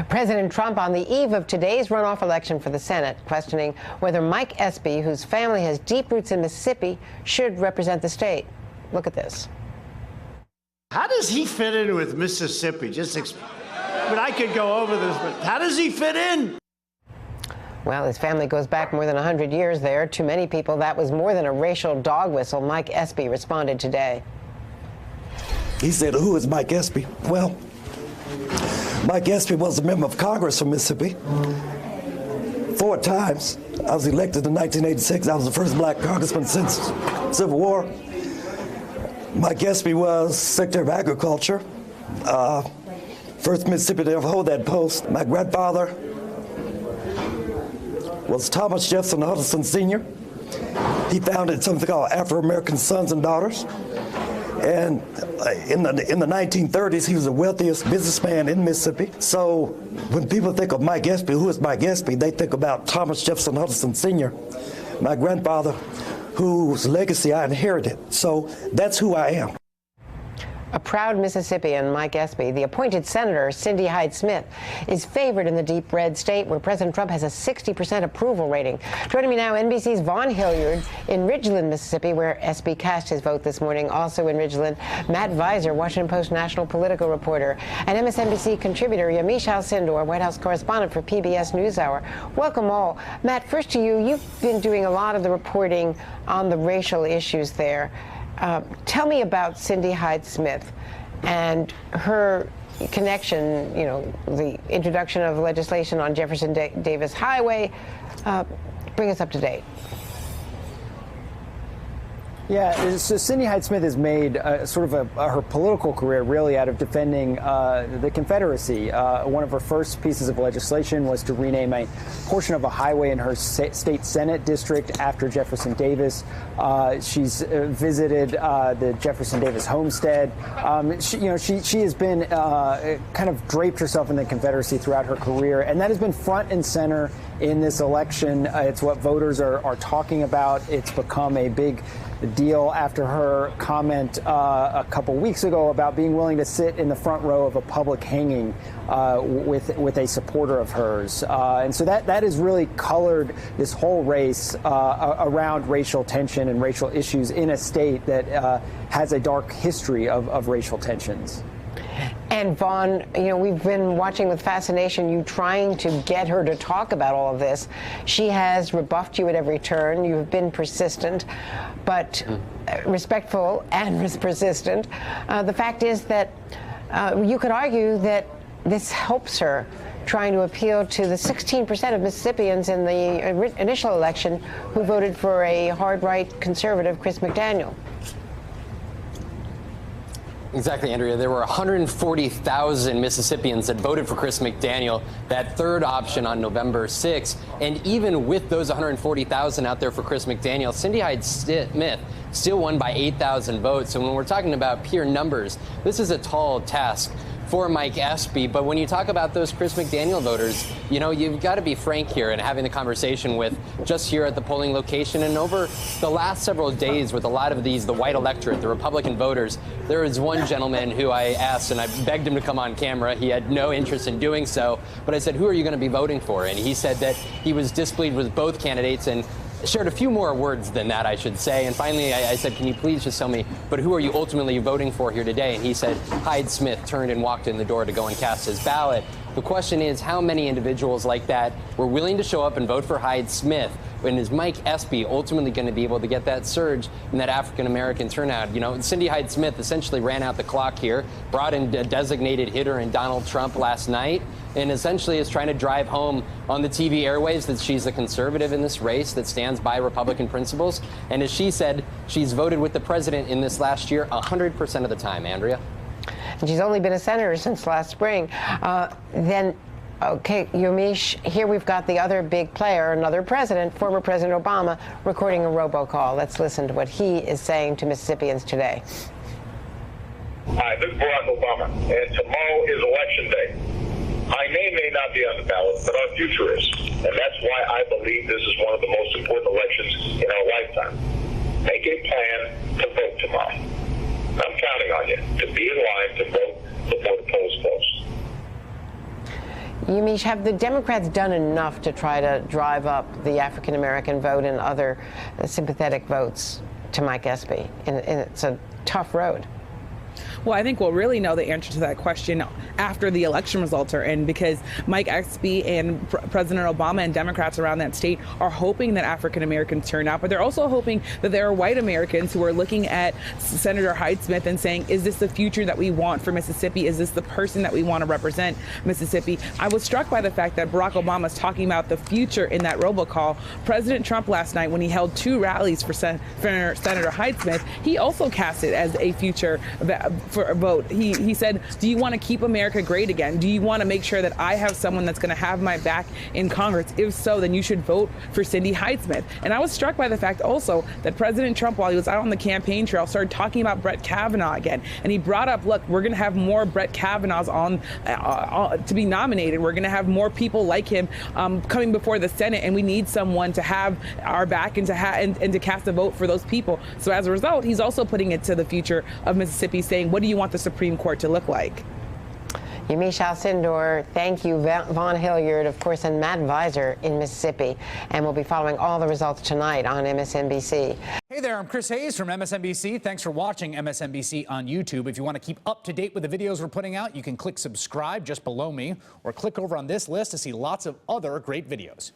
President Trump on the eve of today's runoff election for the Senate, questioning whether Mike Espy, whose family has deep roots in Mississippi, should represent the state. Look at this. How does he fit in with Mississippi? But I could go over this, but how does he fit in? Well, his family goes back more than 100 years there. To many people, that was more than a racial dog whistle. Mike Espy responded today. He said, "Who is Mike Espy?" Well, Mike Espy was a member of Congress from Mississippi 4 times. I was elected in 1986. I was the first black congressman since Civil War. Mike Espy was Secretary of Agriculture, first Mississippi to ever hold that post. My grandfather was Thomas Jefferson Huddleston Sr. He founded something called Afro-American Sons and Daughters. And in the 1930s, he was the wealthiest businessman in Mississippi. So when people think of Mike Espy, who is Mike Espy, they think about Thomas Jefferson Huddleston Sr., my grandfather, whose legacy I inherited. So that's who I am. A proud Mississippian, Mike Espy, the appointed Senator Cindy Hyde-Smith, is favored in the deep red state where President Trump has a 60% approval rating. Joining me now, NBC's Vaughn Hilliard in Ridgeland, Mississippi, where Espy cast his vote this morning. Also in Ridgeland, Matt Visor, Washington Post national political reporter, and MSNBC contributor Yamiche Alcindor, White House correspondent for PBS NewsHour. Welcome all. Matt, first to you. You've been doing a lot of the reporting on the racial issues there. Tell me about Cindy Hyde-Smith and her connection, the introduction of legislation on Jefferson Davis Highway. Bring us up to date. Yeah, so Cindy Hyde-Smith has made her political career really out of defending the Confederacy. One of her first pieces of legislation was to rename a portion of a highway in her state Senate district after Jefferson Davis. She's visited the Jefferson Davis homestead. She has been kind of draped herself in the Confederacy throughout her career, and that has been front and center in this election. It's what voters are talking about. It's become a big deal after her comment a couple weeks ago about being willing to sit in the front row of a public hanging with a supporter of hers. And so that has really colored this whole race around racial tension and racial issues in a state that has a dark history of racial tensions. And Vaughn, we've been watching with fascination you trying to get her to talk about all of this. She has rebuffed you at every turn. You've been persistent, but respectful and persistent. The fact is that you could argue that this helps her trying to appeal to the 16% of Mississippians in the initial election who voted for a hard-right conservative, Chris McDaniel. Exactly, Andrea. There were 140,000 Mississippians that voted for Chris McDaniel, that third option on November 6th. And even with those 140,000 out there for Chris McDaniel, Cindy Hyde-Smith still won by 8,000 votes. So when we're talking about pure numbers, this is a tall task for Mike Espy. But when you talk about those Chris McDaniel voters, you've got to be frank here and having the conversation with just here at the polling location. And over the last several days with a lot of the white electorate, the Republican voters, there was one gentleman who I asked, and I begged him to come on camera. He had no interest in doing so. But I said, who are you going to be voting for? And he said that he was displeased with both candidates and shared a few more words than that, I should say. And finally, I said, can you please just tell me, but who are you ultimately voting for here today? And he said, Hyde-Smith, turned and walked in the door to go and cast his ballot. The question is, how many individuals like that were willing to show up and vote for Hyde-Smith? And is Mike Espy ultimately going to be able to get that surge in that African-American turnout? Cindy Hyde-Smith essentially ran out the clock here, brought in a designated hitter in Donald Trump last night, and essentially is trying to drive home on the TV airwaves that she's a conservative in this race that stands by Republican principles. And as she said, she's voted with the president in this last year 100% of the time, Andrea. And she's only been a senator since last spring. Okay, Yamiche, here we've got the other big player, another president, former President Obama, recording a robocall. Let's listen to what he is saying to Mississippians today. Hi, this is Barack Obama, and tomorrow is Election Day. My name may not be on the ballot, but our future is. And that's why I believe this is one of the most important elections in our lifetime. Make a plan to vote tomorrow. I'm counting on you to be in line to vote before the polls close. Yamiche, have the Democrats done enough to try to drive up the African-American vote and other sympathetic votes to Mike Espy? And it's a tough road. Well, I think we'll really know the answer to that question after the election results are in, because Mike Espy and President Obama and Democrats around that state are hoping that African Americans turn out, but they're also hoping that there are white Americans who are looking at Senator Hyde-Smith and saying, is this the future that we want for Mississippi? Is this the person that we want to represent Mississippi? I was struck by the fact that Barack Obama is talking about the future in that robocall. President Trump last night, when he held 2 rallies for Senator Hyde-Smith, he also cast it as a future for a vote. He said, do you want to keep America great again? Do you want to make sure that I have someone that's going to have my back in Congress? If so, then you should vote for Cindy Hyde-Smith. And I was struck by the fact also that President Trump, while he was out on the campaign trail, started talking about Brett Kavanaugh again. And he brought up, look, we're going to have more Brett Kavanaughs on to be nominated. We're going to have more people like him coming before the Senate, and we need someone to have our back and to cast a vote for those people. So as a result, he's also putting it to the future of Mississippi, saying, what do you want the Supreme Court to look like? Yamiche Alcindor, thank you. Vaughn Hilliard, of course, and Matt Visor in Mississippi. And we'll be following all the results tonight on MSNBC. Hey there, I'm Chris Hayes from MSNBC. Thanks for watching MSNBC on YouTube. If you want to keep up to date with the videos we're putting out, you can click subscribe just below me, or click over on this list to see lots of other great videos.